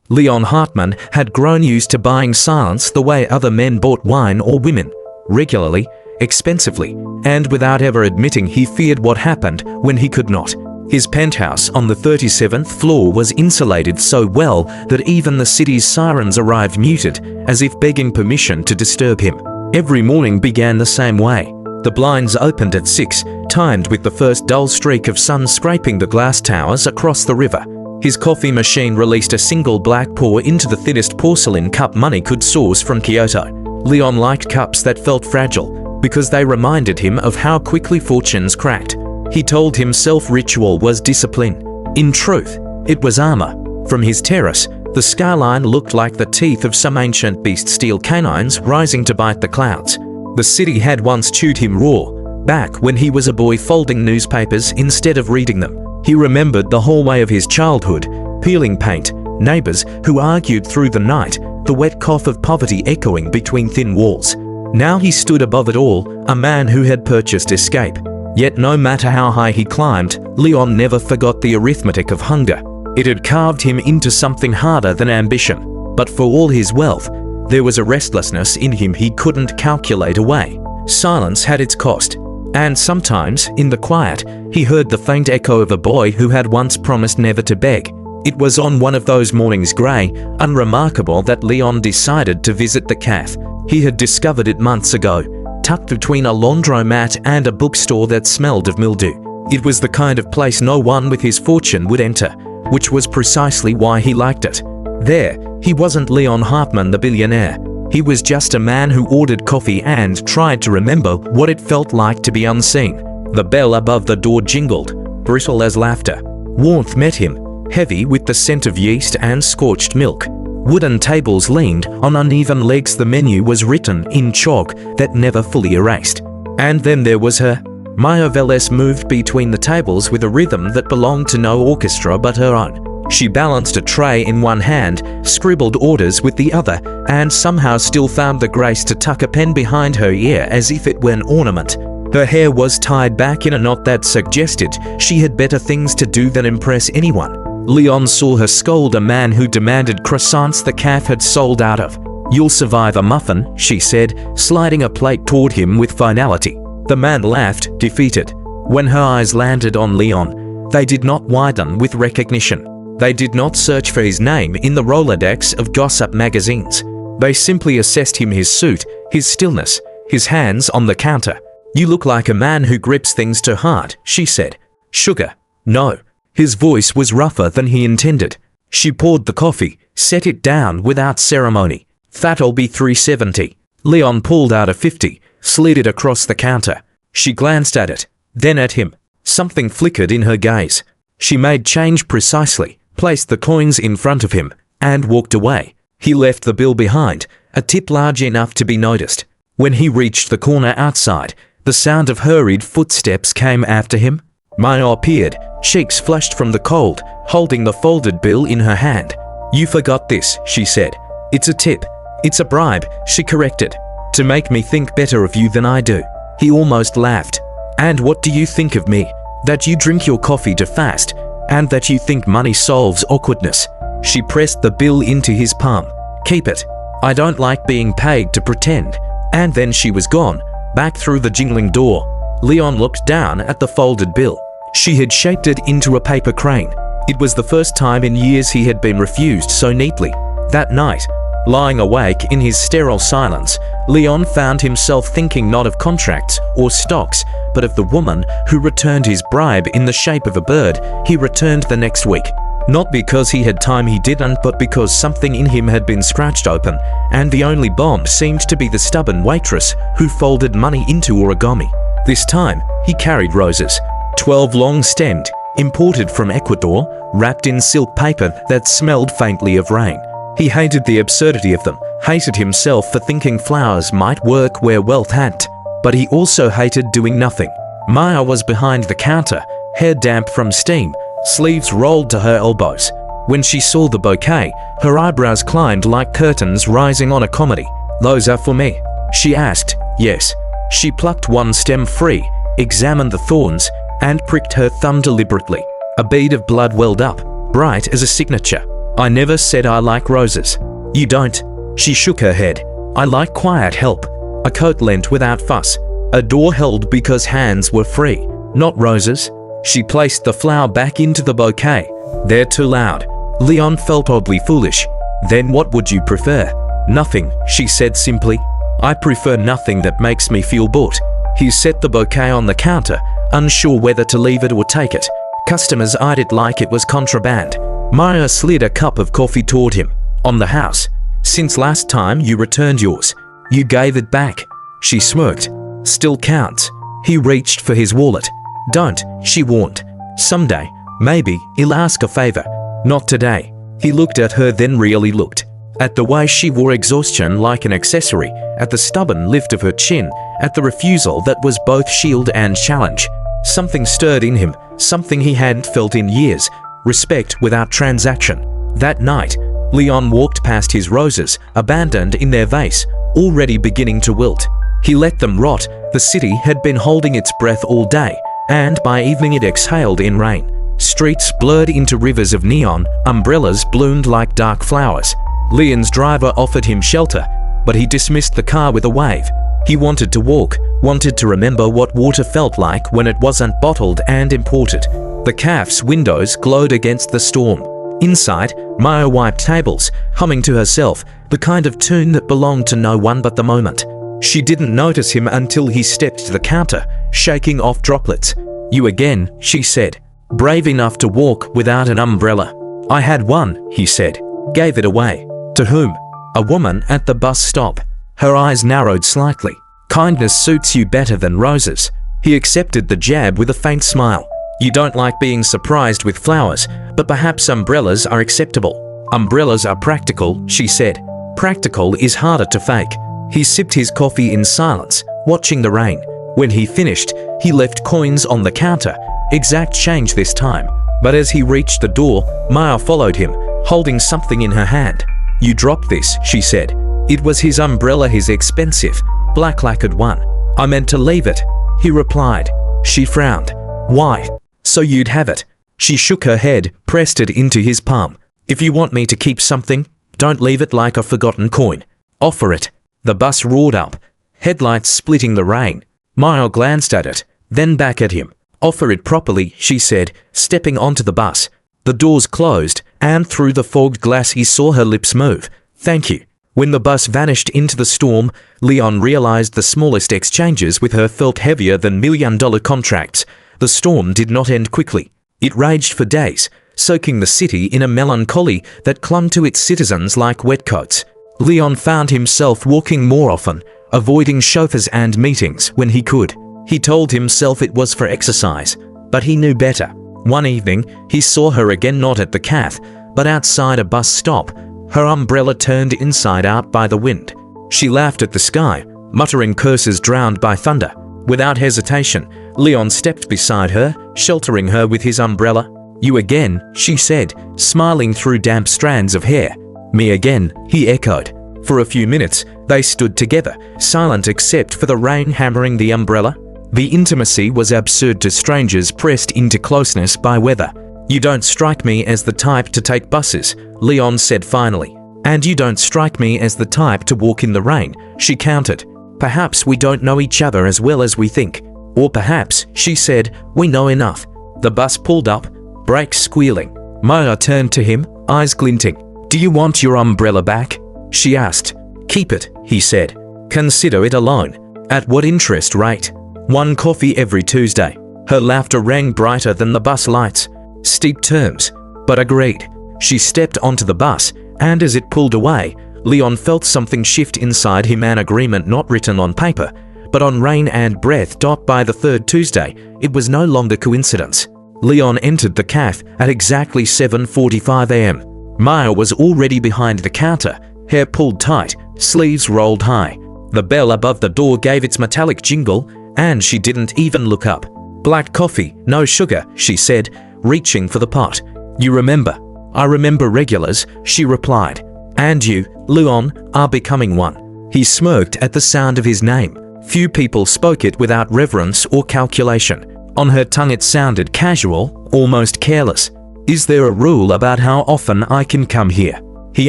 Leon Hartman had grown used to buying silence the way other men bought wine or women, regularly, expensively, and without ever admitting he feared what happened when he could not. His penthouse on the 37th floor was insulated so well that even the city's sirens arrived muted, as if begging permission to disturb him. Every morning began the same way. The blinds opened at 6, timed with the first dull streak of sun scraping the glass towers across the river. His coffee machine released a single black pour into the thinnest porcelain cup money could source from Kyoto. Leon liked cups that felt fragile, because they reminded him of how quickly fortunes cracked. He told himself ritual was discipline. In truth, it was armor. From his terrace, the skyline looked like the teeth of some ancient beast, steel canines rising to bite the clouds. The city had once chewed him raw, back when he was a boy folding newspapers instead of reading them. He remembered the hallway of his childhood, peeling paint, neighbors who argued through the night, the wet cough of poverty echoing between thin walls. Now he stood above it all, a man who had purchased escape. Yet no matter how high he climbed, Leon never forgot the arithmetic of hunger. It had carved him into something harder than ambition. But for all his wealth, there was a restlessness in him he couldn't calculate away. Silence had its cost. And sometimes, in the quiet, he heard the faint echo of a boy who had once promised never to beg. It was on one of those mornings grey, unremarkable, that Leon decided to visit the cafe. He had discovered it months ago, tucked between a laundromat and a bookstore that smelled of mildew. It was the kind of place no one with his fortune would enter, which was precisely why he liked it. There, he wasn't Leon Hartman the billionaire. He was just a man who ordered coffee and tried to remember what it felt like to be unseen. The bell above the door jingled, brittle as laughter. Warmth met him, heavy with the scent of yeast and scorched milk. Wooden tables leaned on uneven legs. The menu was written in chalk that never fully erased. And then there was her. Maya Velez moved between the tables with a rhythm that belonged to no orchestra but her own. She balanced a tray in one hand, scribbled orders with the other, and somehow still found the grace to tuck a pen behind her ear as if it were an ornament. Her hair was tied back in a knot that suggested she had better things to do than impress anyone. Leon saw her scold a man who demanded croissants the cafe had sold out of. "You'll survive a muffin," she said, sliding a plate toward him with finality. The man laughed, defeated. When her eyes landed on Leon, they did not widen with recognition. They did not search for his name in the Rolodex of gossip magazines. They simply assessed him, his suit, his stillness, his hands on the counter. "You look like a man who grips things to heart," she said. "Sugar?" "No." His voice was rougher than he intended. She poured the coffee, set it down without ceremony. "That'll be $3.70. Leon pulled out a 50, slid it across the counter. She glanced at it, then at him. Something flickered in her gaze. She made change precisely, placed the coins in front of him, and walked away. He left the bill behind, a tip large enough to be noticed. When he reached the corner outside, the sound of hurried footsteps came after him. Maya appeared, cheeks flushed from the cold, holding the folded bill in her hand. "You forgot this," she said. "It's a tip. It's a bribe," she corrected. "To make me think better of you than I do." He almost laughed. "And what do you think of me? That you drink your coffee to fast, and that you think money solves awkwardness." She pressed the bill into his palm. "Keep it. I don't like being paid to pretend." And then she was gone, back through the jingling door. Leon looked down at the folded bill. She had shaped it into a paper crane. It was the first time in years he had been refused so neatly. That night, lying awake in his sterile silence, Leon found himself thinking not of contracts or stocks, but of the woman who returned his bribe in the shape of a bird he returned the next week. Not because he had time he didn't, but because something in him had been scratched open, and the only bond seemed to be the stubborn waitress who folded money into origami. This time, he carried roses. 12 long-stemmed, imported from Ecuador, wrapped in silk paper that smelled faintly of rain. He hated the absurdity of them, hated himself for thinking flowers might work where wealth hadn't. But he also hated doing nothing. Maya was behind the counter, hair damp from steam, sleeves rolled to her elbows. When she saw the bouquet, her eyebrows climbed like curtains rising on a comedy. "Those are for me?" she asked. "Yes." She plucked one stem free, examined the thorns, and pricked her thumb deliberately. A bead of blood welled up, bright as a signature. I never said I like roses. You don't. She shook her head. I like quiet help. A coat lent without fuss. A door held because hands were free. Not roses. She placed the flower back into the bouquet. They're too loud. Leon felt oddly foolish. Then what would you prefer? Nothing, she said simply. I prefer nothing that makes me feel bought. He set the bouquet on the counter, unsure whether to leave it or take it. Customers eyed it like it was contraband. Maya slid a cup of coffee toward him. On the house. Since last time you returned yours. You gave it back. She smirked. Still counts. He reached for his wallet. Don't, she warned. Someday, maybe, he'll ask a favor. Not today. He looked at her, then really looked. At the way she wore exhaustion like an accessory, at the stubborn lift of her chin, at the refusal that was both shield and challenge. Something stirred in him, something he hadn't felt in years. Respect without transaction. That night, Leon walked past his roses, abandoned in their vase, already beginning to wilt. He let them rot. The city had been holding its breath all day, and by evening it exhaled in rain. Streets blurred into rivers of neon, umbrellas bloomed like dark flowers. Leon's driver offered him shelter, but he dismissed the car with a wave. He wanted to walk, wanted to remember what water felt like when it wasn't bottled and imported. The cafe's windows glowed against the storm. Inside, Maya wiped tables, humming to herself, the kind of tune that belonged to no one but the moment. She didn't notice him until he stepped to the counter, shaking off droplets. You again, she said. Brave enough to walk without an umbrella. I had one, he said. Gave it away. To whom? A woman at the bus stop. Her eyes narrowed slightly. Kindness suits you better than roses. He accepted the jab with a faint smile. You don't like being surprised with flowers, but perhaps umbrellas are acceptable. Umbrellas are practical, she said. Practical is harder to fake. He sipped his coffee in silence, watching the rain. When he finished, he left coins on the counter, exact change this time. But as he reached the door, Maya followed him, holding something in her hand. You dropped this, she said. It was his umbrella, his expensive, black lacquered one. I meant to leave it, he replied. She frowned. Why? So you'd have it. She shook her head, pressed it into his palm. If you want me to keep something, don't leave it like a forgotten coin. Offer it. The bus roared up, headlights splitting the rain. Maya glanced at it, then back at him. Offer it properly, she said, stepping onto the bus. The doors closed, and through the fogged glass he saw her lips move. Thank you. When the bus vanished into the storm, Leon realized the smallest exchanges with her felt heavier than million-dollar contracts. The storm did not end quickly. It raged for days, soaking the city in a melancholy that clung to its citizens like wet coats. Leon found himself walking more often, avoiding chauffeurs and meetings when he could. He told himself it was for exercise, but he knew better. One evening, he saw her again, not at the cafe, but outside a bus stop, her umbrella turned inside out by the wind. She laughed at the sky, muttering curses drowned by thunder. Without hesitation, Leon stepped beside her, sheltering her with his umbrella. You again, she said, smiling through damp strands of hair. Me again, he echoed. For a few minutes, they stood together, silent except for the rain hammering the umbrella. The intimacy was absurd to strangers pressed into closeness by weather. You don't strike me as the type to take buses, Leon said finally. And you don't strike me as the type to walk in the rain, she countered. Perhaps we don't know each other as well as we think. Or perhaps, she said, we know enough. The bus pulled up, brakes squealing. Maya turned to him, eyes glinting. Do you want your umbrella back? She asked. Keep it, he said. Consider it a loan. At what interest rate? 1 coffee every Tuesday. Her laughter rang brighter than the bus lights. Steep terms, but agreed. She stepped onto the bus, and as it pulled away, Leon felt something shift inside him, an agreement not written on paper, but on rain and breath. By the 3rd Tuesday, it was no longer coincidence. Leon entered the cafe at exactly 7:45 a.m. Maya was already behind the counter, hair pulled tight, sleeves rolled high. The bell above the door gave its metallic jingle, and she didn't even look up. Black coffee, no sugar, she said, reaching for the pot. You remember? I remember regulars, she replied. And you, Leon, are becoming one. He smirked at the sound of his name. Few people spoke it without reverence or calculation. On her tongue it sounded casual, almost careless. Is there a rule about how often I can come here? He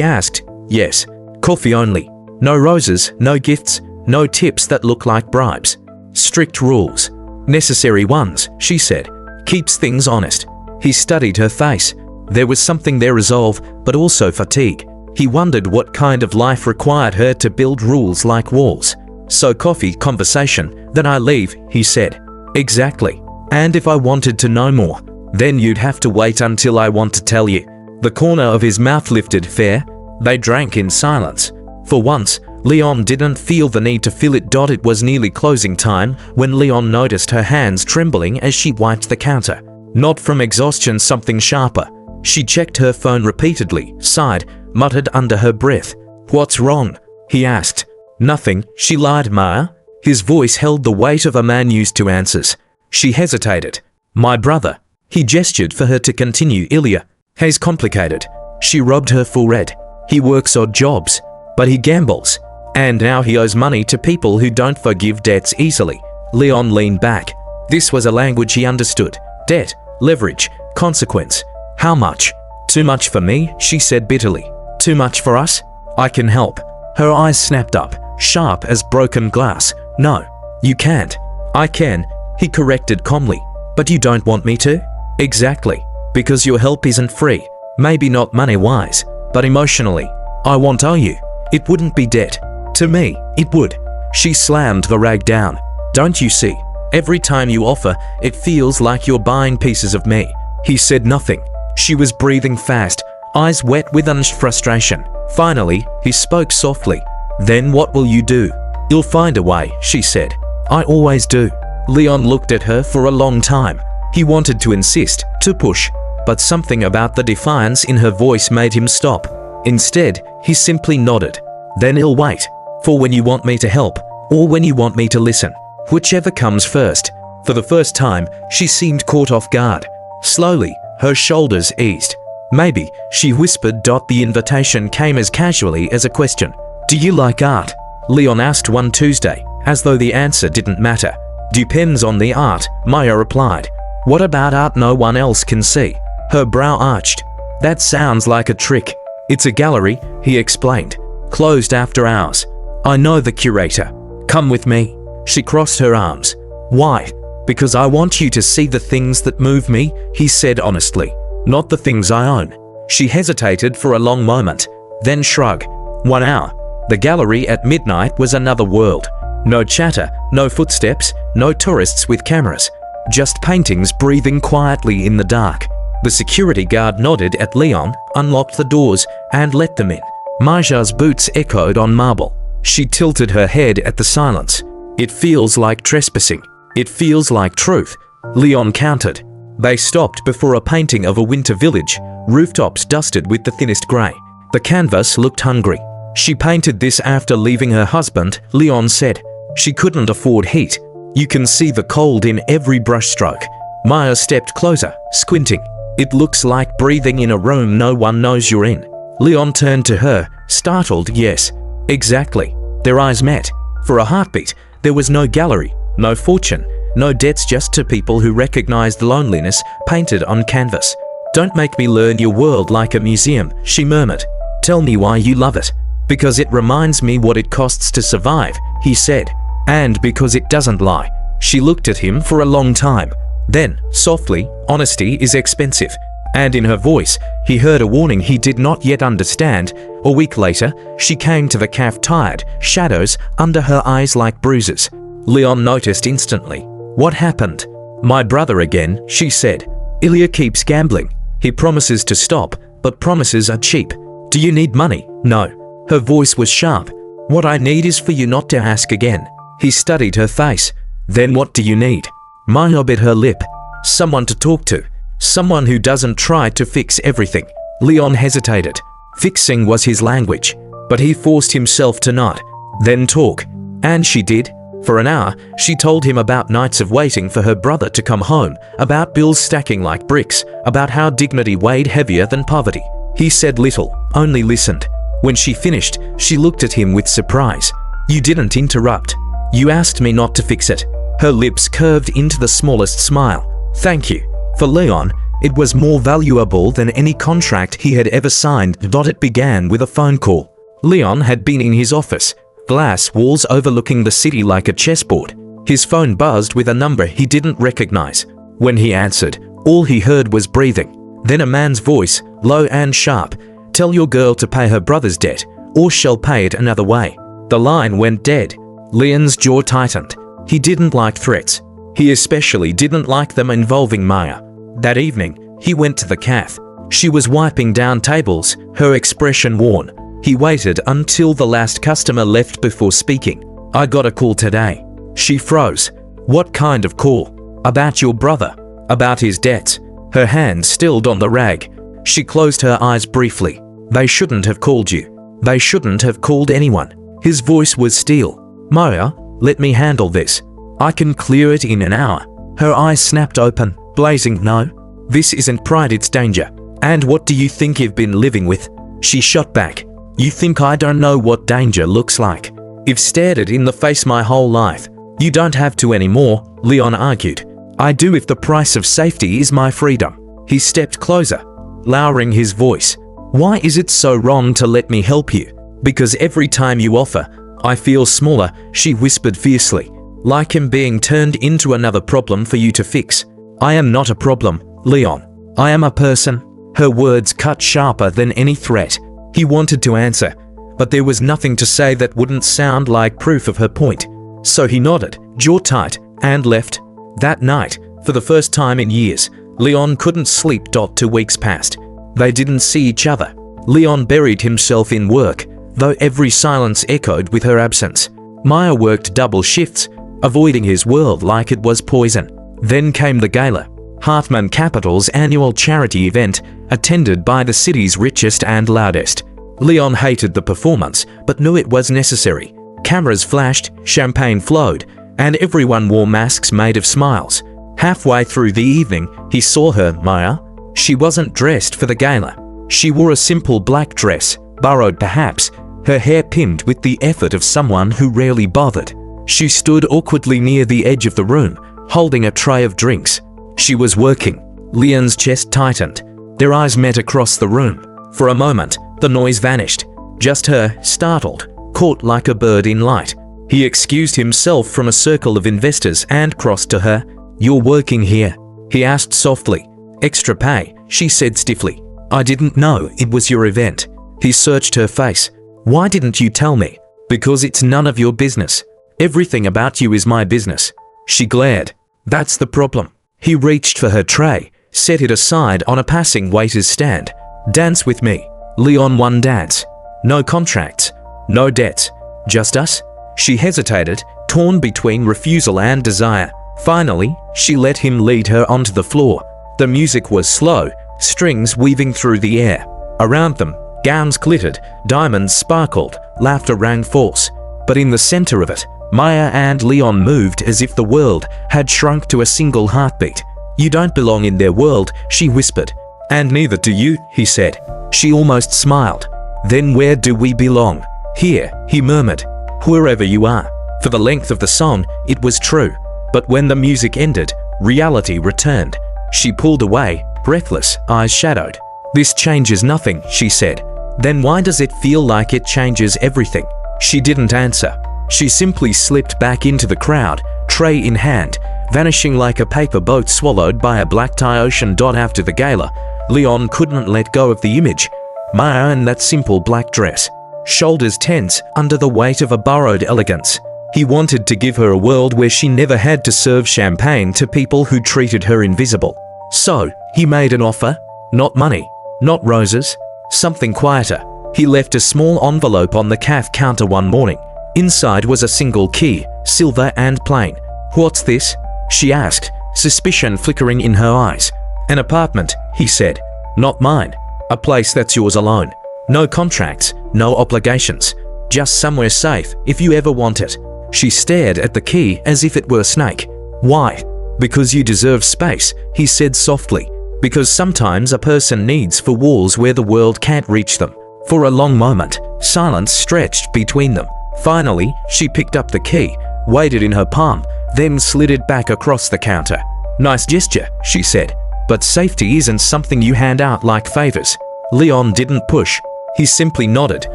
asked. Yes. Coffee only. No roses, no gifts, no tips that look like bribes. Strict rules. Necessary ones, she said. Keeps things honest. He studied her face. There was something there, resolve, but also fatigue. He wondered what kind of life required her to build rules like walls. So coffee, conversation, then I leave, he said. Exactly. And if I wanted to know more, then you'd have to wait until I want to tell you. The corner of his mouth lifted. Fair. They drank in silence. For once, Leon didn't feel the need to fill it. It was nearly closing time when Leon noticed her hands trembling as she wiped the counter. Not from exhaustion, something sharper. She checked her phone repeatedly, sighed, muttered under her breath. What's wrong? He asked. Nothing, she lied. Maya? His voice held the weight of a man used to answers. She hesitated. My brother. He gestured for her to continue. Ilya. He's complicated. She rubbed her forehead. He works odd jobs, but he gambles. And now he owes money to people who don't forgive debts easily. Leon leaned back. This was a language he understood. Debt, leverage, consequence. How much? Too much for me, she said bitterly. Too much for us? I can help. Her eyes snapped up, sharp as broken glass. No, you can't. I can, he corrected calmly. But you don't want me to? Exactly. Because your help isn't free. Maybe not money-wise, but emotionally. I won't owe you. It wouldn't be debt. To me, it would. She slammed the rag down. Don't you see? Every time you offer, it feels like you're buying pieces of me. He said nothing. She was breathing fast, eyes wet with frustration. Finally, he spoke softly. Then what will you do? You'll find a way, she said. I always do. Leon looked at her for a long time. He wanted to insist, to push, but something about the defiance in her voice made him stop. Instead, he simply nodded. Then he'll wait. For when you want me to help, or when you want me to listen. Whichever comes first. For the first time, she seemed caught off guard. Slowly, her shoulders eased. Maybe, she whispered. The invitation came as casually as a question. Do you like art? Leon asked one Tuesday, as though the answer didn't matter. Depends on the art, Maya replied. What about art no one else can see? Her brow arched. That sounds like a trick. It's a gallery, he explained. Closed after hours. I know the curator. Come with me. She crossed her arms. Why? Because I want you to see the things that move me, he said honestly. Not the things I own. She hesitated for a long moment, then shrugged. 1 hour. The gallery at midnight was another world. No chatter, no footsteps, no tourists with cameras. Just paintings breathing quietly in the dark. The security guard nodded at Leon, unlocked the doors, and let them in. Maja's boots echoed on marble. She tilted her head at the silence. It feels like trespassing. It feels like truth, Leon countered. They stopped before a painting of a winter village, rooftops dusted with the thinnest grey. The canvas looked hungry. She painted this after leaving her husband, Leon said. She couldn't afford heat. You can see the cold in every brushstroke. Maya stepped closer, squinting. It looks like breathing in a room no one knows you're in. Leon turned to her, startled. Yes, exactly. Their eyes met. For a heartbeat, there was no gallery, no fortune, no debts, just to people who recognized loneliness painted on canvas. Don't make me learn your world like a museum, she murmured. Tell me why you love it. Because it reminds me what it costs to survive, he said. And because it doesn't lie. She looked at him for a long time. Then, softly, honesty is expensive. And in her voice, he heard a warning he did not yet understand. A week later, she came to the cafe tired, shadows under her eyes like bruises. Leon noticed instantly. What happened? My brother again, she said. Ilya keeps gambling. He promises to stop, but promises are cheap. Do you need money? No. Her voice was sharp. What I need is for you not to ask again. He studied her face. Then what do you need? Maya bit her lip. Someone to talk to. Someone who doesn't try to fix everything. Leon hesitated. Fixing was his language, but he forced himself to nod. Then talk. And she did. For an hour, she told him about nights of waiting for her brother to come home, about bills stacking like bricks, about how dignity weighed heavier than poverty. He said little, only listened. When she finished, she looked at him with surprise. You didn't interrupt. You asked me not to fix it. Her lips curved into the smallest smile. Thank you. For Leon, It was more valuable than any contract he had ever signed. It began with a phone call. Leon had been in his office, glass walls overlooking the city like a chessboard. His phone buzzed with a number he didn't recognize. When he answered, all he heard was breathing. Then a man's voice, low and sharp, "Tell your girl to pay her brother's debt, or she'll pay it another way." The line went dead. Leon's jaw tightened. He didn't like threats. He especially didn't like them involving Maya. That evening, he went to the cafe. She was wiping down tables, her expression worn. He waited until the last customer left before speaking. "I got a call today." She froze. "What kind of call?" "About your brother. About his debts." Her hand stilled on the rag. She closed her eyes briefly. "They shouldn't have called you. They shouldn't have called anyone." His voice was steel. "Maya, let me handle this. I can clear it in an hour." Her eyes snapped open, blazing. "No. This isn't pride, it's danger. And what do you think you've been living with?" She shot back. "You think I don't know what danger looks like? I've stared it in the face my whole life." "You don't have to anymore," Leon argued. "I do if the price of safety is my freedom." He stepped closer, lowering his voice. "Why is it so wrong to let me help you?" "Because every time you offer, I feel smaller," she whispered fiercely. "Like I'm being turned into another problem for you to fix." "I am not a problem, Leon. I am a person." Her words cut sharper than any threat. He wanted to answer, but there was nothing to say that wouldn't sound like proof of her point. So he nodded, jaw tight, and left. That night, for the first time in years, Leon couldn't sleep. 2 weeks passed. They didn't see each other. Leon buried himself in work, though every silence echoed with her absence. Maya worked double shifts, avoiding his world like it was poison. Then came the gala, Hartman Capital's annual charity event, attended by the city's richest and loudest. Leon hated the performance, but knew it was necessary. Cameras flashed, champagne flowed, and everyone wore masks made of smiles. Halfway through the evening, he saw her, Maya. She wasn't dressed for the gala. She wore a simple black dress, borrowed perhaps, her hair pinned with the effort of someone who rarely bothered. She stood awkwardly near the edge of the room, holding a tray of drinks. She was working. Leon's chest tightened. Their eyes met across the room. For a moment, the noise vanished. Just her, startled, caught like a bird in light. He excused himself from a circle of investors and crossed to her. "You're working here?" he asked softly. "Extra pay," she said stiffly. "I didn't know it was your event." He searched her face. "Why didn't you tell me?" "Because it's none of your business. Everything about you is my business." She glared. "That's the problem." He reached for her tray, set it aside on a passing waiter's stand. "Dance with me." Leon won dance. No contracts, no debts, just us. She hesitated, torn between refusal and desire. Finally, she let him lead her onto the floor. The music was slow, strings weaving through the air. Around them, gowns glittered, diamonds sparkled, laughter rang false. But in the center of it, Maya and Leon moved as if the world had shrunk to a single heartbeat. "You don't belong in their world," she whispered. "And neither do you," he said. She almost smiled. "Then where do we belong?" "Here," he murmured. "Wherever you are." For the length of the song, it was true. But when the music ended, reality returned. She pulled away, breathless, eyes shadowed. "This changes nothing," she said. "Then why does it feel like it changes everything?" She didn't answer. She simply slipped back into the crowd, tray in hand, vanishing like a paper boat swallowed by a black tie ocean. After the gala, Leon couldn't let go of the image. Maya in that simple black dress, shoulders tense under the weight of a borrowed elegance. He wanted to give her a world where she never had to serve champagne to people who treated her invisible. So, he made an offer. Not money, not roses, something quieter. He left a small envelope on the cafe counter one morning. Inside was a single key, silver and plain. "What's this?" she asked, suspicion flickering in her eyes. "An apartment," he said. "Not mine. A place that's yours alone. No contracts, no obligations. Just somewhere safe if you ever want it." She stared at the key as if it were a snake. "Why?" "Because you deserve space," he said softly. "Because sometimes a person needs for walls where the world can't reach them." For a long moment, silence stretched between them. Finally, she picked up the key, weighed it in her palm, then slid it back across the counter. "Nice gesture," she said. But safety isn't something you hand out like favors. Leon didn't push. He simply nodded,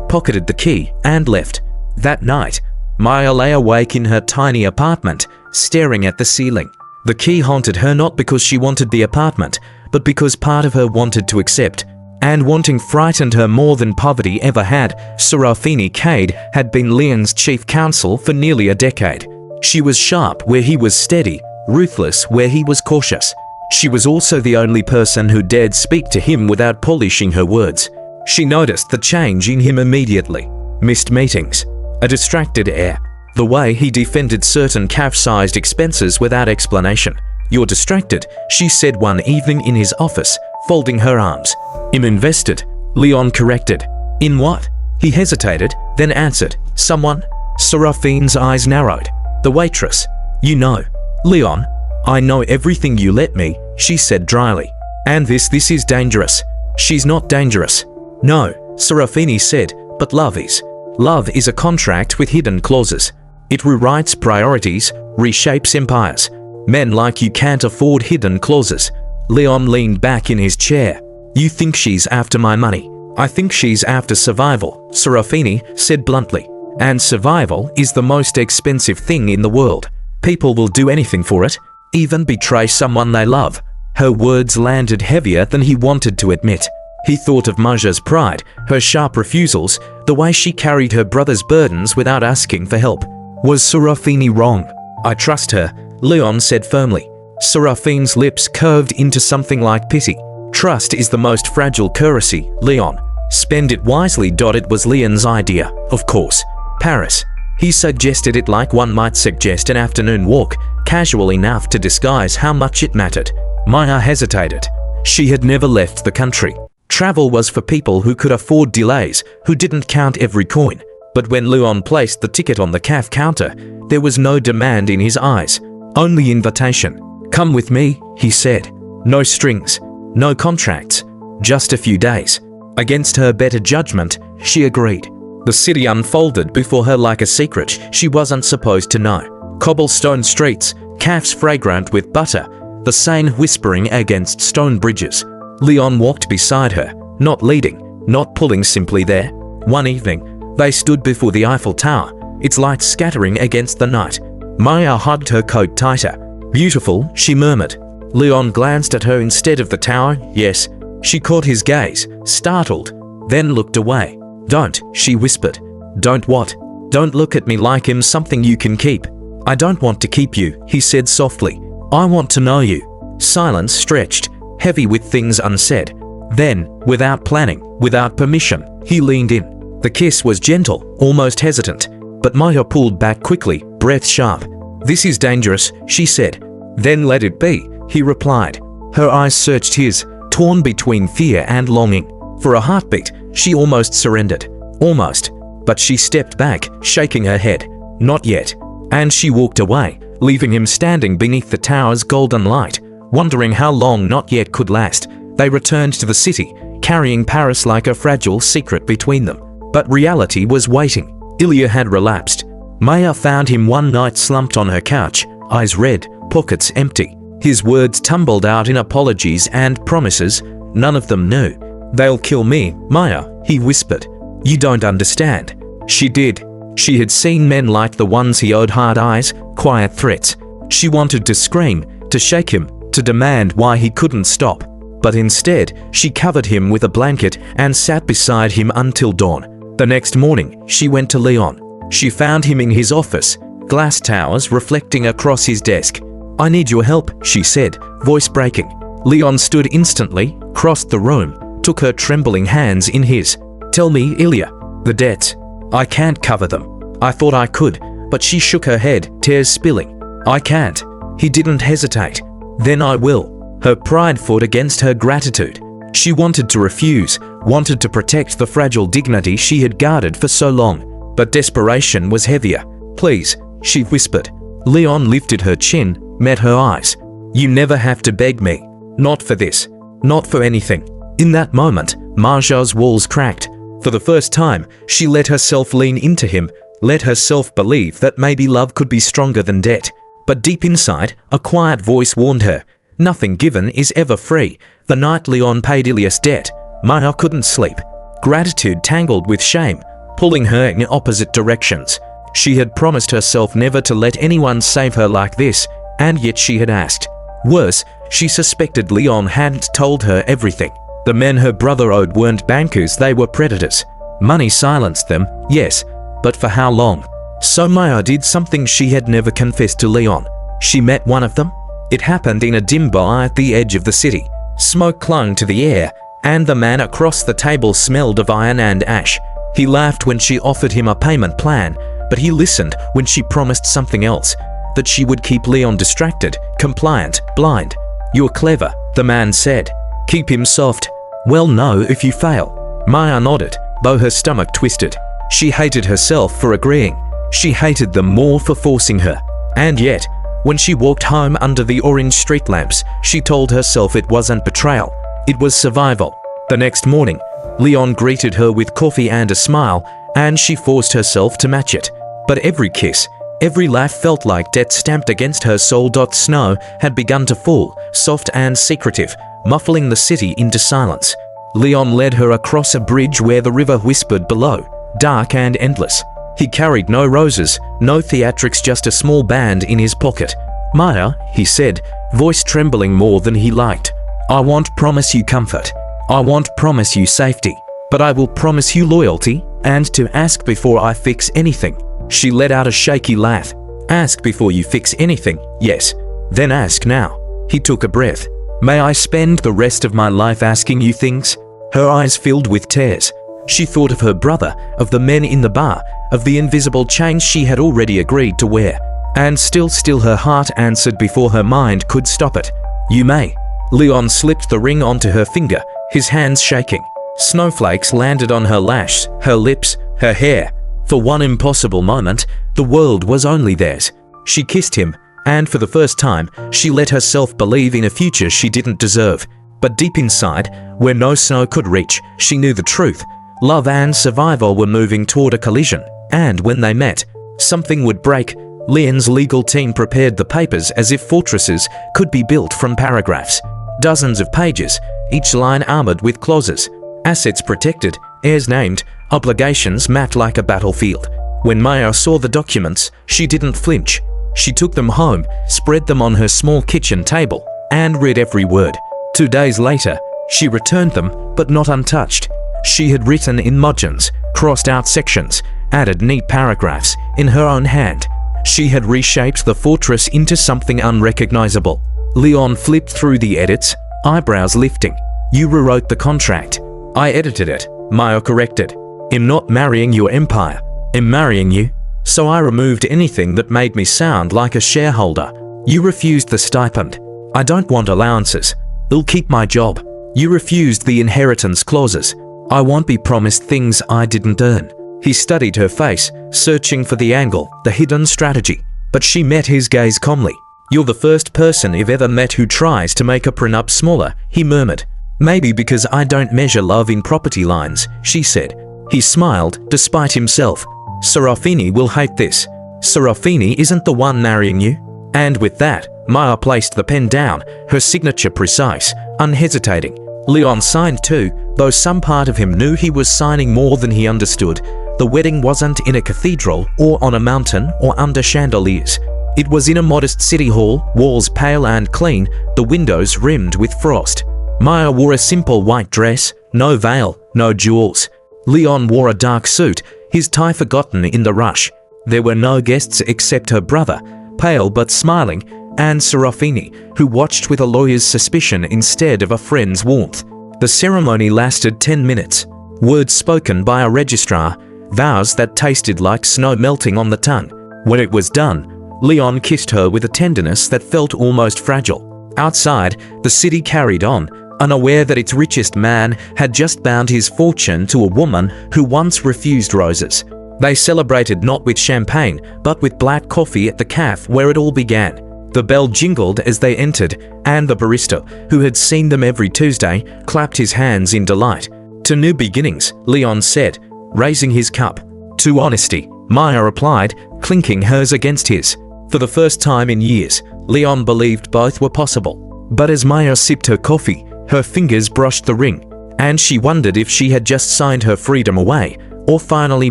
pocketed the key, and left. That night, Maya lay awake in her tiny apartment, staring at the ceiling. The key haunted her not because she wanted the apartment, but because part of her wanted to accept. And wanting frightened her more than poverty ever had. Serafini Cade had been Leon's chief counsel for nearly a decade. She was sharp where he was steady, ruthless where he was cautious. She was also the only person who dared speak to him without polishing her words. She noticed the change in him immediately. Missed meetings, a distracted air, the way he defended certain calf-sized expenses without explanation. "You're distracted," she said one evening in his office, folding her arms. "I'm invested," Leon corrected. "In what?" He hesitated, then answered, "Someone." Seraphine's eyes narrowed. "The waitress." "You know." "Leon, I know everything you let me," she said dryly. "And this is dangerous." "She's not dangerous." "No," Serafini said, "but love is. Love is a contract with hidden clauses. It rewrites priorities, reshapes empires. Men like you can't afford hidden clauses." Leon leaned back in his chair. "You think she's after my money?" "I think she's after survival," Serafini said bluntly. "And survival is the most expensive thing in the world. People will do anything for it, even betray someone they love." Her words landed heavier than he wanted to admit. He thought of Maja's pride, her sharp refusals, the way she carried her brother's burdens without asking for help. Was Serafini wrong? "I trust her," Leon said firmly. Serafine's lips curved into something like pity. "Trust is the most fragile currency, Leon. Spend it wisely." It was Leon's idea, of course. Paris. He suggested it like one might suggest an afternoon walk, casual enough to disguise how much it mattered. Maya hesitated. She had never left the country. Travel was for people who could afford delays, who didn't count every coin. But when Leon placed the ticket on the CAF counter, there was no demand in his eyes, only invitation. "Come with me," he said. No strings, no contracts, just a few days. Against her better judgment, she agreed. The city unfolded before her like a secret she wasn't supposed to know. Cobblestone streets, calves fragrant with butter, the Seine whispering against stone bridges. Leon walked beside her, not leading, not pulling, simply there. One evening, they stood before the Eiffel Tower, its light scattering against the night. Maya hugged her coat tighter. "Beautiful," she murmured. Leon glanced at her instead of the tower. Yes. She caught his gaze, startled, then looked away. "Don't," she whispered. "Don't what?" "Don't look at me like I'm something you can keep." "I don't want to keep you," he said softly. "I want to know you." Silence stretched, heavy with things unsaid. Then, without planning, without permission, he leaned in. The kiss was gentle, almost hesitant, but Maya pulled back quickly, breath sharp. "This is dangerous," she said. "Then let it be," he replied. Her eyes searched his, torn between fear and longing. For a heartbeat, she almost surrendered. Almost. But she stepped back, shaking her head. "Not yet." And she walked away, leaving him standing beneath the tower's golden light, wondering how long not yet could last. They returned to the city, carrying Paris like a fragile secret between them. But reality was waiting. Ilya had relapsed. Maya found him one night slumped on her couch, eyes red, pockets empty. His words tumbled out in apologies and promises, none of them new. "They'll kill me, Maya," he whispered. "You don't understand." She did. She had seen men like the ones he owed hard eyes, quiet threats. She wanted to scream, to shake him, to demand why he couldn't stop. But instead, she covered him with a blanket and sat beside him until dawn. The next morning, she went to Leon. She found him in his office, glass towers reflecting across his desk. "I need your help," she said, voice breaking. Leon stood instantly, crossed the room, took her trembling hands in his. "Tell me, Ilya." "The debts. I can't cover them." "I thought I could," but she shook her head, tears spilling. "I can't." He didn't hesitate. "Then I will." Her pride fought against her gratitude. She wanted to refuse, wanted to protect the fragile dignity she had guarded for so long. But desperation was heavier. "Please," she whispered. Leon lifted her chin, met her eyes. "You never have to beg me. Not for this. Not for anything." In that moment, Marja's walls cracked. For the first time, she let herself lean into him, let herself believe that maybe love could be stronger than debt. But deep inside, a quiet voice warned her, Nothing given is ever free. The night Leon paid Ilias' debt, Maya couldn't sleep. Gratitude tangled with shame, pulling her in opposite directions. She had promised herself never to let anyone save her like this, and yet she had asked. Worse, she suspected Leon hadn't told her everything. The men her brother owed weren't bankers, they were predators. Money silenced them, yes, but for how long? So Maya did something she had never confessed to Leon. She met one of them. It happened in a dim bar at the edge of the city. Smoke clung to the air, and the man across the table smelled of iron and ash. He laughed when she offered him a payment plan, but he listened when she promised something else, that she would keep Leon distracted, compliant, blind. You're clever, the man said. Keep him soft. Well, no, if you fail. Maya nodded, though her stomach twisted. She hated herself for agreeing. She hated them more for forcing her. And yet, when she walked home under the orange street lamps, she told herself it wasn't betrayal. It was survival. The next morning, Leon greeted her with coffee and a smile, and she forced herself to match it. But every kiss, every laugh felt like debt stamped against her soul. Snow had begun to fall, soft and secretive, muffling the city into silence. Leon led her across a bridge where the river whispered below, dark and endless. He carried no roses, no theatrics, just a small band in his pocket. Maya, he said, voice trembling more than he liked. I won't promise you comfort. I won't promise you safety. But I will promise you loyalty, and to ask before I fix anything. She let out a shaky laugh. Ask before you fix anything, yes. Then ask now. He took a breath. May I spend the rest of my life asking you things? Her eyes filled with tears. She thought of her brother, of the men in the bar, of the invisible chains she had already agreed to wear. And still her heart answered before her mind could stop it. You may. Leon slipped the ring onto her finger, his hands shaking. Snowflakes landed on her lash, her lips, her hair. For one impossible moment, the world was only theirs. She kissed him, and for the first time, she let herself believe in a future she didn't deserve. But deep inside, where no snow could reach, she knew the truth. Love and survival were moving toward a collision, and when they met, something would break. Leon's legal team prepared the papers as if fortresses could be built from paragraphs. Dozens of pages, each line armored with clauses. Assets protected, heirs named, obligations mapped like a battlefield. When Maya saw the documents, she didn't flinch. She took them home, spread them on her small kitchen table, and read every word. 2 days later, she returned them, but not untouched. She had written in margins, crossed out sections, added neat paragraphs in her own hand. She had reshaped the fortress into something unrecognizable. Leon flipped through the edits, eyebrows lifting. You rewrote the contract. I edited it, Maya corrected. I'm not marrying your empire. I'm marrying you. So I removed anything that made me sound like a shareholder. You refused the stipend. I don't want allowances. I'll keep my job. You refused the inheritance clauses. I won't be promised things I didn't earn. He studied her face, searching for the angle, the hidden strategy. But she met his gaze calmly. You're the first person I've ever met who tries to make a prenup smaller, he murmured. Maybe because I don't measure love in property lines, she said. He smiled, despite himself. Serafini will hate this. Serafini isn't the one marrying you. And with that, Maya placed the pen down, her signature precise, unhesitating. Leon signed too, though some part of him knew he was signing more than he understood. The wedding wasn't in a cathedral or on a mountain or under chandeliers. It was in a modest city hall, walls pale and clean, the windows rimmed with frost. Maya wore a simple white dress, no veil, no jewels. Leon wore a dark suit, his tie forgotten in the rush. There were no guests except her brother, pale but smiling, and Serafini, who watched with a lawyer's suspicion instead of a friend's warmth. The ceremony lasted 10 minutes. Words spoken by a registrar, vows that tasted like snow melting on the tongue. When it was done, Leon kissed her with a tenderness that felt almost fragile. Outside, the city carried on, unaware that its richest man had just bound his fortune to a woman who once refused roses. They celebrated not with champagne, but with black coffee at the cafe where it all began. The bell jingled as they entered, and the barista, who had seen them every Tuesday, clapped his hands in delight. To new beginnings, Leon said, raising his cup. To honesty, Maya replied, clinking hers against his. For the first time in years, Leon believed both were possible. But as Maya sipped her coffee, her fingers brushed the ring, and she wondered if she had just signed her freedom away, or finally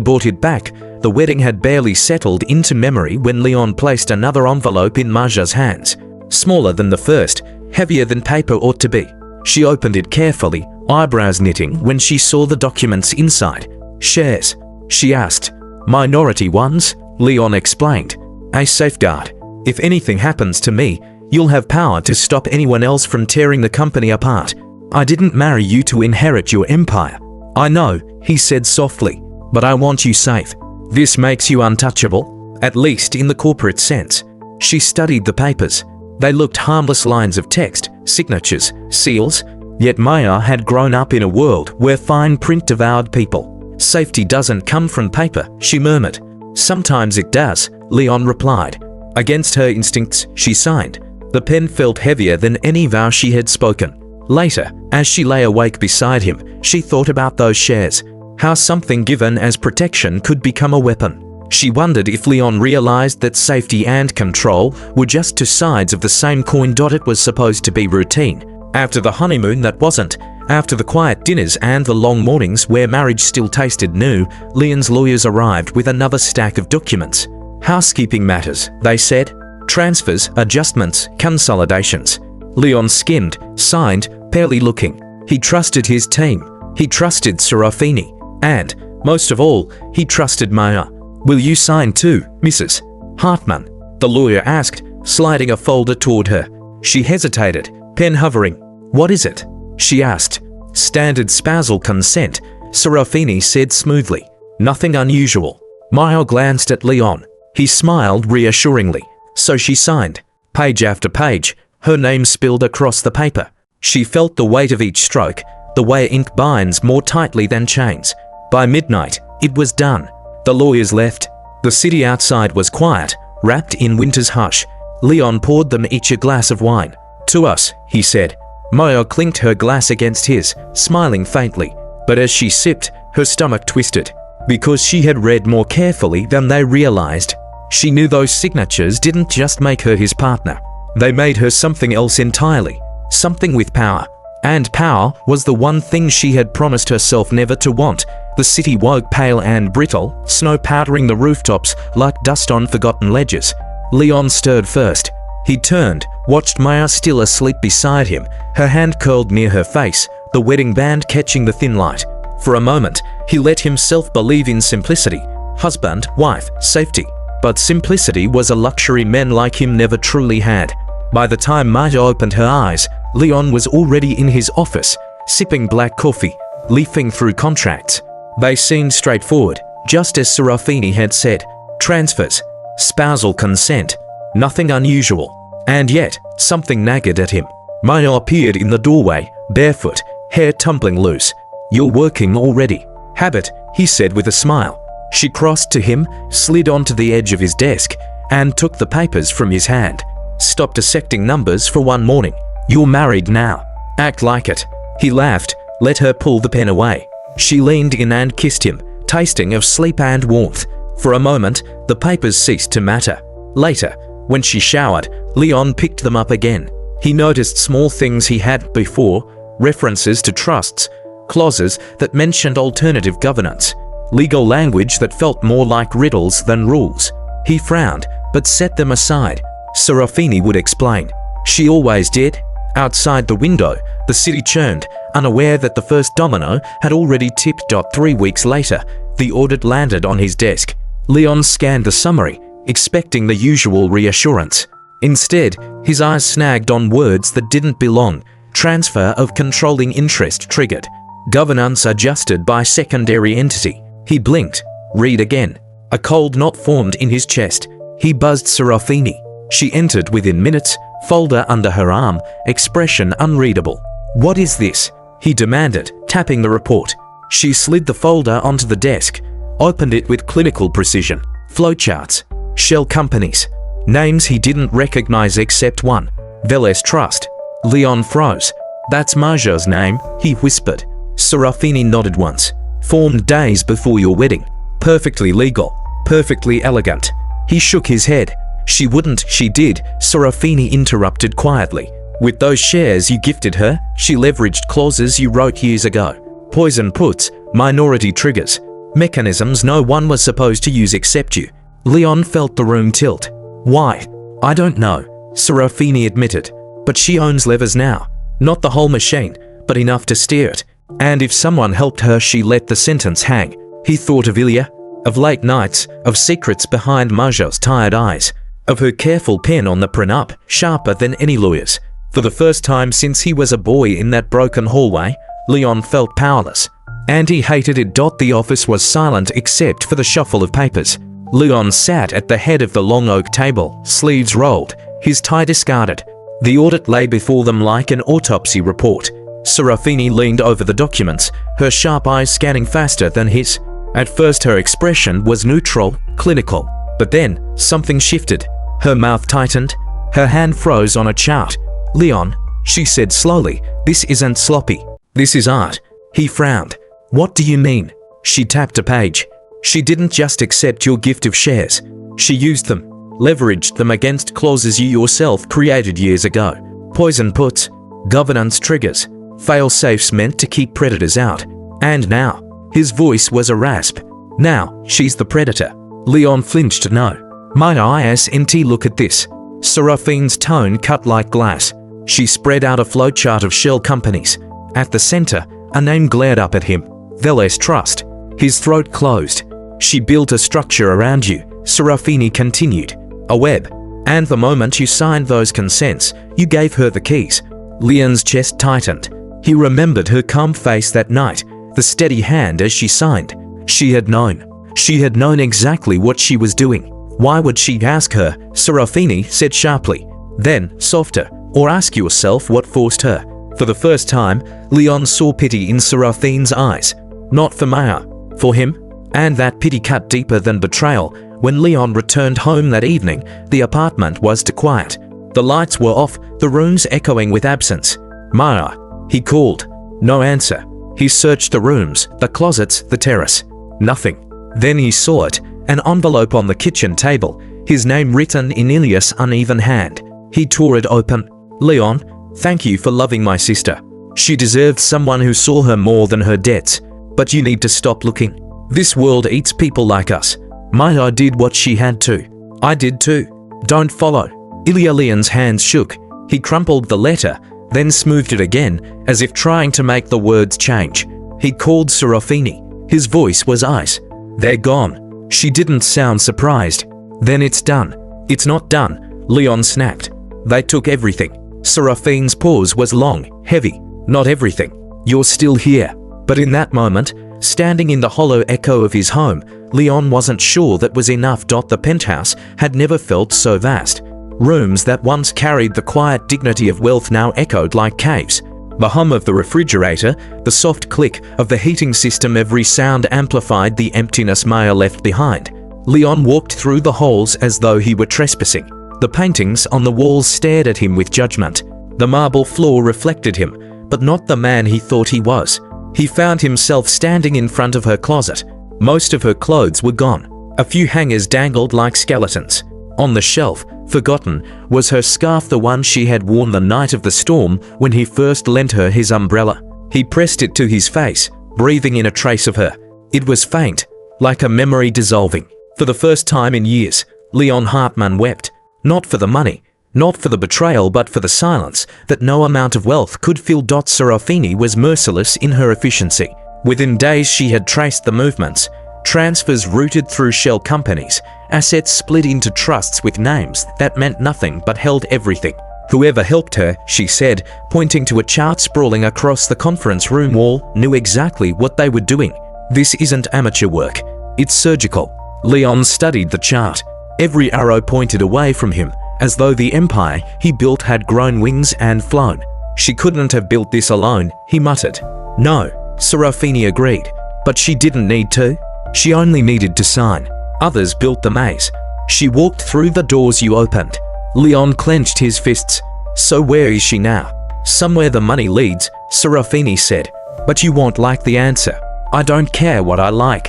bought it back. The wedding had barely settled into memory when Leon placed another envelope in Maja's hands. Smaller than the first, heavier than paper ought to be. She opened it carefully, eyebrows knitting when she saw the documents inside. "Shares?" she asked. "Minority ones," Leon explained. "A safeguard. If anything happens to me, you'll have power to stop anyone else from tearing the company apart. I didn't marry you to inherit your empire." "I know," he said softly, "but I want you safe. This makes you untouchable, at least in the corporate sense." She studied the papers. They looked harmless lines of text, signatures, seals, yet Maya had grown up in a world where fine print devoured people. "Safety doesn't come from paper," she murmured. "Sometimes it does," Leon replied. Against her instincts, she signed. The pen felt heavier than any vow she had spoken. Later, as she lay awake beside him, she thought about those shares, how something given as protection could become a weapon. She wondered if Leon realized that safety and control were just two sides of the same coin. It was supposed to be routine. After the honeymoon that wasn't, after the quiet dinners and the long mornings where marriage still tasted new, Leon's lawyers arrived with another stack of documents. "Housekeeping matters," they said. "Transfers, adjustments, consolidations." Leon skimmed, signed, barely looking. He trusted his team. He trusted Serafini. And, most of all, he trusted Maya. "Will you sign too, Mrs. Hartman?" the lawyer asked, sliding a folder toward her. She hesitated, pen hovering. "What is it?" she asked. "Standard spousal consent," Serafini said smoothly. "Nothing unusual." Maya glanced at Leon. He smiled reassuringly. So she signed. Page after page, her name spilled across the paper. She felt the weight of each stroke, the way ink binds more tightly than chains. By midnight, it was done. The lawyers left. The city outside was quiet, wrapped in winter's hush. Leon poured them each a glass of wine. "To us," he said. Maya clinked her glass against his, smiling faintly. But as she sipped, her stomach twisted. Because she had read more carefully than they realized. She knew those signatures didn't just make her his partner. They made her something else entirely. Something with power. And power was the one thing she had promised herself never to want. The city woke pale and brittle, snow powdering the rooftops like dust on forgotten ledges. Leon stirred first. He turned, watched Maya still asleep beside him, her hand curled near her face, the wedding band catching the thin light. For a moment, he let himself believe in simplicity. Husband, wife, safety. But simplicity was a luxury men like him never truly had. By the time Maya opened her eyes, Leon was already in his office, sipping black coffee, leafing through contracts. They seemed straightforward, just as Serafini had said. Transfers, spousal consent, nothing unusual. And yet, something nagged at him. Maya appeared in the doorway, barefoot, hair tumbling loose. "You're working already." "Habit," he said with a smile. She crossed to him, slid onto the edge of his desk, and took the papers from his hand. "Stop dissecting numbers for one morning. You're married now. Act like it." He laughed, let her pull the pen away. She leaned in and kissed him, tasting of sleep and warmth. For a moment, the papers ceased to matter. Later, when she showered, Leon picked them up again. He noticed small things he had before, references to trusts, clauses that mentioned alternative governance, legal language that felt more like riddles than rules. He frowned, but set them aside. Serafini would explain. She always did. Outside the window, the city churned, unaware that the first domino had already tipped. 3 weeks later, the audit landed on his desk. Leon scanned the summary, expecting the usual reassurance. Instead, his eyes snagged on words that didn't belong. Transfer of controlling interest triggered. Governance adjusted by secondary entity. He blinked. Read again. A cold knot formed in his chest. He buzzed Serafini. She entered within minutes, folder under her arm, expression unreadable. "What is this?" he demanded, tapping the report. She slid the folder onto the desk, opened it with clinical precision. Flowcharts. Shell companies. Names he didn't recognize except one. Veles Trust. Leon froze. "That's Maja's name," he whispered. Serafini nodded once. "Formed days before your wedding. Perfectly legal. Perfectly elegant." He shook his head. "She wouldn't." "She did," Serafini interrupted quietly. With those shares you gifted her, she leveraged clauses you wrote years ago. Poison puts, minority triggers, mechanisms no one was supposed to use except you. Leon felt the room tilt. Why? I don't know, Serafini admitted. But she owns levers now. Not the whole machine, but enough to steer it. And if someone helped her, she let the sentence hang. He thought of Ilya, of late nights, of secrets behind Maja's tired eyes, of her careful pen on the prenup, sharper than any lawyer's. For the first time since he was a boy in that broken hallway, Leon felt powerless. And he hated it. The office was silent except for the shuffle of papers. Leon sat at the head of the long oak table, sleeves rolled, his tie discarded. The audit lay before them like an autopsy report. Serafini leaned over the documents, her sharp eyes scanning faster than his. At first her expression was neutral, clinical. But then, something shifted. Her mouth tightened. Her hand froze on a chart. Leon, she said slowly, this isn't sloppy. This is art. He frowned. What do you mean? She tapped a page. She didn't just accept your gift of shares. She used them, leveraged them against clauses you yourself created years ago. Poison puts, governance triggers, fail-safes meant to keep predators out. And now, his voice was a rasp. Now, she's the predator. Leon flinched. No. My ISNT, look at this. Seraphine's tone cut like glass. She spread out a flowchart of shell companies. At the center, a name glared up at him. Veles Trust. His throat closed. She built a structure around you, Serafini continued. A web. And the moment you signed those consents, you gave her the keys. Leon's chest tightened. He remembered her calm face that night, the steady hand as she signed. She had known. She had known exactly what she was doing. Why would she ask her? Serafini said sharply. Then, softer. Or ask yourself what forced her. For the first time, Leon saw pity in Seraphine's eyes. Not for Maya, for him. And that pity cut deeper than betrayal. When Leon returned home that evening, the apartment was too quiet. The lights were off, the rooms echoing with absence. Maya, he called. No answer. He searched the rooms, the closets, the terrace. Nothing. Then he saw it, an envelope on the kitchen table, his name written in Ilya's uneven hand. He tore it open. Leon, thank you for loving my sister. She deserved someone who saw her more than her debts. But you need to stop looking. This world eats people like us. Maya did what she had to. I did too. Don't follow. Ilya Leon's hands shook. He crumpled the letter, then smoothed it again, as if trying to make the words change. He called Serafini. His voice was ice. They're gone. She didn't sound surprised. Then it's done. It's not done, Leon snapped. They took everything. Seraphine's pause was long, heavy. Not everything. You're still here. But in that moment, standing in the hollow echo of his home, Leon wasn't sure that was enough. The penthouse had never felt so vast. Rooms that once carried the quiet dignity of wealth now echoed like caves. The hum of the refrigerator, the soft click of the heating system, every sound amplified the emptiness Maya left behind. Leon walked through the halls as though he were trespassing. The paintings on the walls stared at him with judgment. The marble floor reflected him, but not the man he thought he was. He found himself standing in front of her closet. Most of her clothes were gone. A few hangers dangled like skeletons. On the shelf, forgotten, was her scarf, the one she had worn the night of the storm when he first lent her his umbrella. He pressed it to his face, breathing in a trace of her. It was faint, like a memory dissolving. For the first time in years, Leon Hartman wept. Not for the money, not for the betrayal, but for the silence that no amount of wealth could fill. Serafini was merciless in her efficiency. Within days she had traced the movements, transfers routed through shell companies, assets split into trusts with names that meant nothing but held everything. Whoever helped her, she said, pointing to a chart sprawling across the conference room wall, knew exactly what they were doing. This isn't amateur work, it's surgical. Leon studied the chart. Every arrow pointed away from him, as though the empire he built had grown wings and flown. She couldn't have built this alone, he muttered. No, Serafini agreed, but she didn't need to. She only needed to sign. Others built the maze. She walked through the doors you opened. Leon clenched his fists. So where is she now? Somewhere the money leads, Serafini said. But you won't like the answer. I don't care what I like.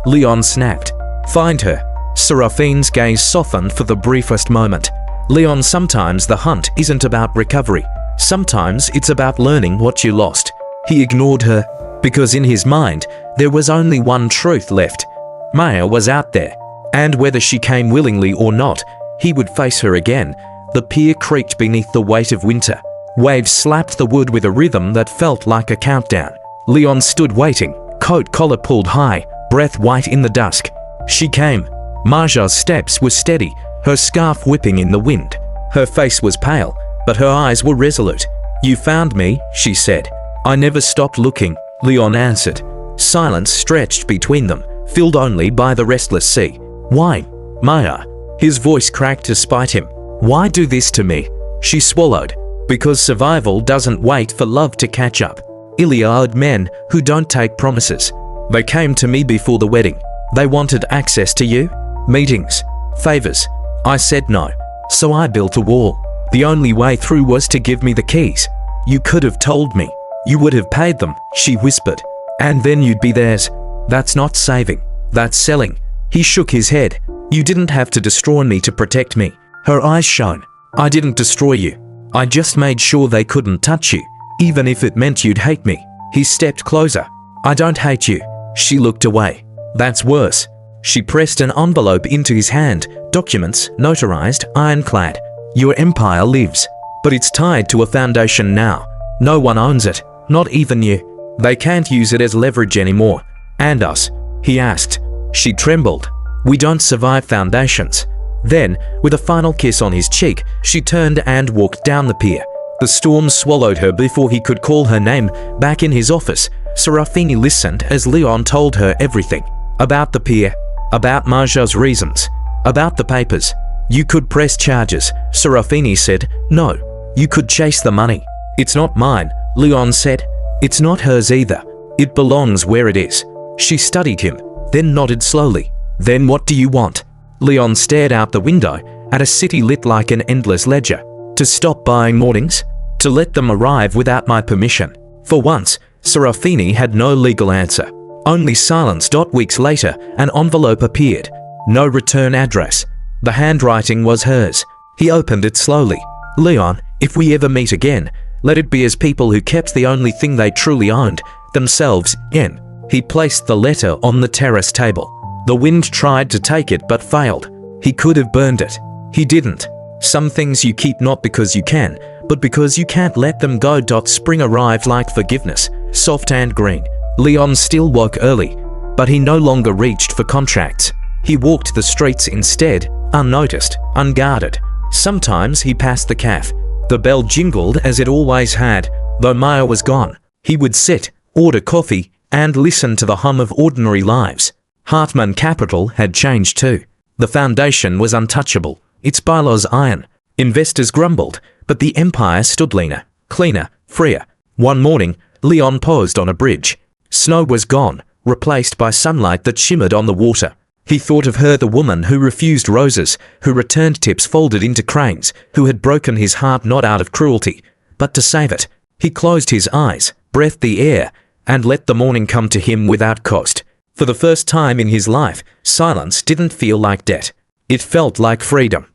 Leon snapped. Find her. Seraphine's gaze softened for the briefest moment. Leon, sometimes the hunt isn't about recovery. Sometimes it's about learning what you lost. He ignored her because in his mind, there was only one truth left. Maya was out there, and whether she came willingly or not, he would face her again. The pier creaked beneath the weight of winter. Waves slapped the wood with a rhythm that felt like a countdown. Leon stood waiting, coat collar pulled high, breath white in the dusk. She came. Marja's steps were steady, her scarf whipping in the wind. Her face was pale, but her eyes were resolute. "You found me," she said. "I never stopped looking," Leon answered. Silence stretched between them, filled only by the restless sea. "Why, Maya?" His voice cracked to spite him. "Why do this to me?" She swallowed. "Because survival doesn't wait for love to catch up. Iliad men who don't take promises. They came to me before the wedding. They wanted access to you, meetings, favors. I said no, so I built a wall. The only way through was to give me the keys. You could have told me. You would have paid them," she whispered. "And then you'd be theirs. That's not saving. That's selling." He shook his head. "You didn't have to destroy me to protect me." Her eyes shone. "I didn't destroy you. I just made sure they couldn't touch you, even if it meant you'd hate me." He stepped closer. "I don't hate you." She looked away. "That's worse." She pressed an envelope into his hand. Documents, notarized, ironclad. "Your empire lives, but it's tied to a foundation now. No one owns it, not even you. They can't use it as leverage anymore." "And us?" he asked. She trembled. "We don't survive foundations." Then, with a final kiss on his cheek, she turned and walked down the pier. The storm swallowed her before he could call her name. Back in his office, Serafini listened as Leon told her everything. About the pier, about Marja's reasons, about the papers. "You could press charges," Serafini said. "No, you could chase the money." "It's not mine," Leon said. "It's not hers either. It belongs where it is." She studied him, then nodded slowly. "Then what do you want?" Leon stared out the window at a city lit like an endless ledger. "To stop buying mornings? To let them arrive without my permission?" For once, Serafini had no legal answer. Only silence. Weeks later, an envelope appeared. No return address. The handwriting was hers. He opened it slowly. "Leon, if we ever meet again, let it be as people who kept the only thing they truly owned, themselves, in." He placed the letter on the terrace table. The wind tried to take it but failed. He could have burned it. He didn't. Some things you keep not because you can, but because you can't let them go. Spring arrived like forgiveness, soft and green. Leon still woke early, but he no longer reached for contracts. He walked the streets instead, unnoticed, unguarded. Sometimes he passed the cafe. The bell jingled as it always had, though Maya was gone. He would sit, order coffee, and listen to the hum of ordinary lives. Hartman Capital had changed too. The foundation was untouchable, its bylaws iron. Investors grumbled, but the empire stood leaner, cleaner, freer. One morning, Leon paused on a bridge. Snow was gone, replaced by sunlight that shimmered on the water. He thought of her, the woman who refused roses, who returned tips folded into cranes, who had broken his heart not out of cruelty, but to save it. He closed his eyes, breathed the air, and let the morning come to him without cost. For the first time in his life, silence didn't feel like debt. It felt like freedom.